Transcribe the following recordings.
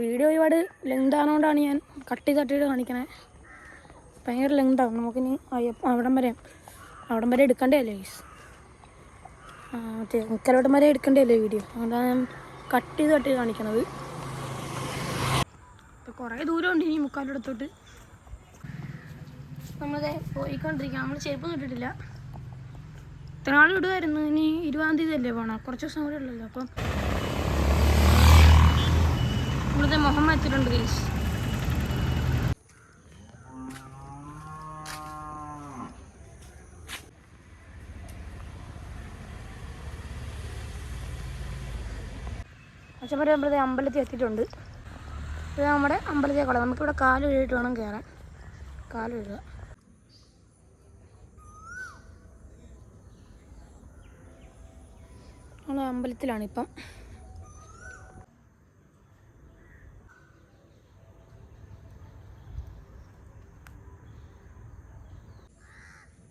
Video ഒരുപാട് length ആണോണ്ടാണ് ഞാൻ cut തട്ടിയിട്ട് കാണിക്കണേ. ഭയങ്കര ലെങ്താവും. നമുക്കിനി അവിടം വരെ എടുക്കണ്ടേ അല്ലേ ഗൈസ്? മറ്റേ മുക്കലോട്ടം വരെ എടുക്കണ്ടേ അല്ലേ വീഡിയോ? അതുകൊണ്ടാണ് ഞാൻ കട്ട് തട്ടി കാണിക്കണത്. ഇപ്പോൾ കുറേ ദൂരമുണ്ട് ഇനി മുക്കാലോടത്തോട്ട്. നമ്മളത് പോയിക്കൊണ്ടിരിക്കുക. നമ്മൾ ചെരുപ്പൊന്നും ഇട്ടിട്ടില്ല. ഇത്ര നാൾ ഇടുമായിരുന്നു. ഇനി 20-ാം തീയതി അല്ലേ പോകണം. കുറച്ച് ദിവസം കൂടെ ഉള്ളല്ലോ. അപ്പം ഇവിടുത്തെ മുഹമ്മ എത്തിയിട്ടുണ്ട് ഗൈസ്. അച്ഛന്മാരെ നമ്മളത് അമ്പലത്തിൽ എത്തിയിട്ടുണ്ട്. ഇത് നമ്മുടെ അമ്പലത്തേക്കുള്ള നമുക്കിവിടെ കാല് കഴുകിയിട്ട് വേണം കയറാൻ. കാല് കഴുകുക. നമ്മൾ അമ്പലത്തിലാണിപ്പം.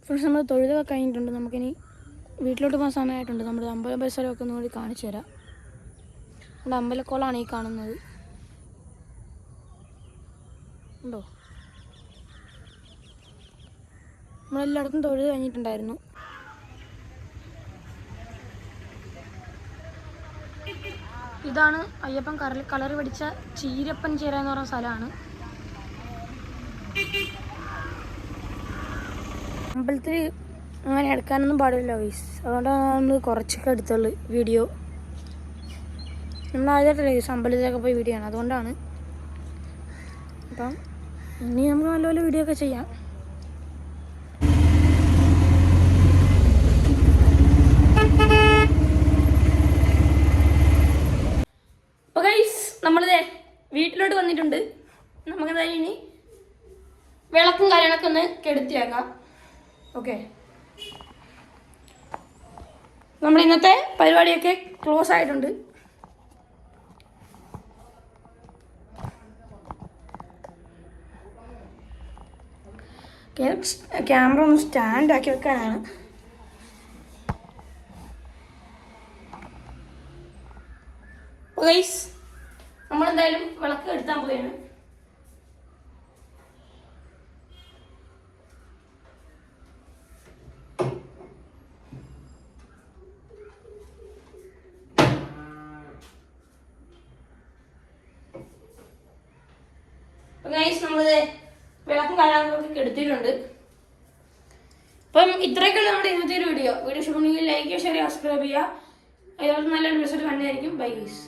ഫ്രണ്ട്സ്, നമ്മൾ തൊഴുതൊക്കെ കഴിഞ്ഞിട്ടുണ്ട്. നമുക്കിനി വീട്ടിലോട്ട് പോകാൻ സമയമായിട്ടുണ്ട്. നമ്മുടെ അമ്പലം പരിസരമൊക്കെ ഒന്ന് കൂടി കാണിച്ചു തരാം. നമ്മുടെ അമ്പലക്കോളാണ് ഈ കാണുന്നത്. ഉണ്ടോ? നമ്മളെല്ലായിടത്തും തൊഴുത് കഴിഞ്ഞിട്ടുണ്ടായിരുന്നു. ഇതാണ് അയ്യപ്പൻ കളറി പഠിച്ച ചീരപ്പൻ ചേര എന്ന് പറയുന്ന സ്ഥലമാണ്. അമ്പലത്തിൽ അങ്ങനെ എടുക്കാനൊന്നും പാടില്ല ഗൈസ്. അതുകൊണ്ടാണ് നമ്മൾ കുറച്ചൊക്കെ എടുത്തുള്ളൂ വീഡിയോ. നമ്മൾ ആദ്യമായിട്ടല്ലേ ഗൈസ് അമ്പലത്തിലൊക്കെ പോയി വീഡിയോ ആണ്. അതുകൊണ്ടാണ്. അപ്പം ഇനി നമുക്ക് നല്ലപോലെ വീഡിയോ ഒക്കെ ചെയ്യാം. അപ്പോൾ ഗൈസ് നമ്മളിതേ വീട്ടിലോട്ട് വന്നിട്ടുണ്ട്. നമുക്കെന്തായാലും ഇനി വിളക്കും കാര്യങ്ങളൊക്കെ ഒന്ന് കെടുത്തിയാക്കാം. ഓക്കെ, നമ്മുടെ ഇന്നത്തെ പരിപാടിയൊക്കെ ക്ലോസ് ആയിട്ടുണ്ട്. ക്യാമറ ഒന്ന് സ്റ്റാൻഡാക്കി വെക്കാനാണ്. ഗൈസ് നമ്മളെന്തായാലും വിളക്ക് എടുത്താൻ പോവുകയാണ്. ഗൈസ് നമ്മളിത് വിളക്കും കാര്യങ്ങളൊക്കെ എടുത്തിട്ടുണ്ട്. അപ്പം ഇത്രയൊക്കെയുള്ള നമ്മുടെ ഇന്നത്തെ ഒരു വീഡിയോ ഇഷ്ടപ്പെടുന്നെങ്കിൽ ലൈക്ക് ചെയ്യുക, ഷെയർ ചെയ്യുക, സബ്സ്ക്രൈബ് ചെയ്യുക. അതുപോലെ നല്ലൊരു റിസൾട്ട് കണ്ടായിരിക്കും. Bye guys.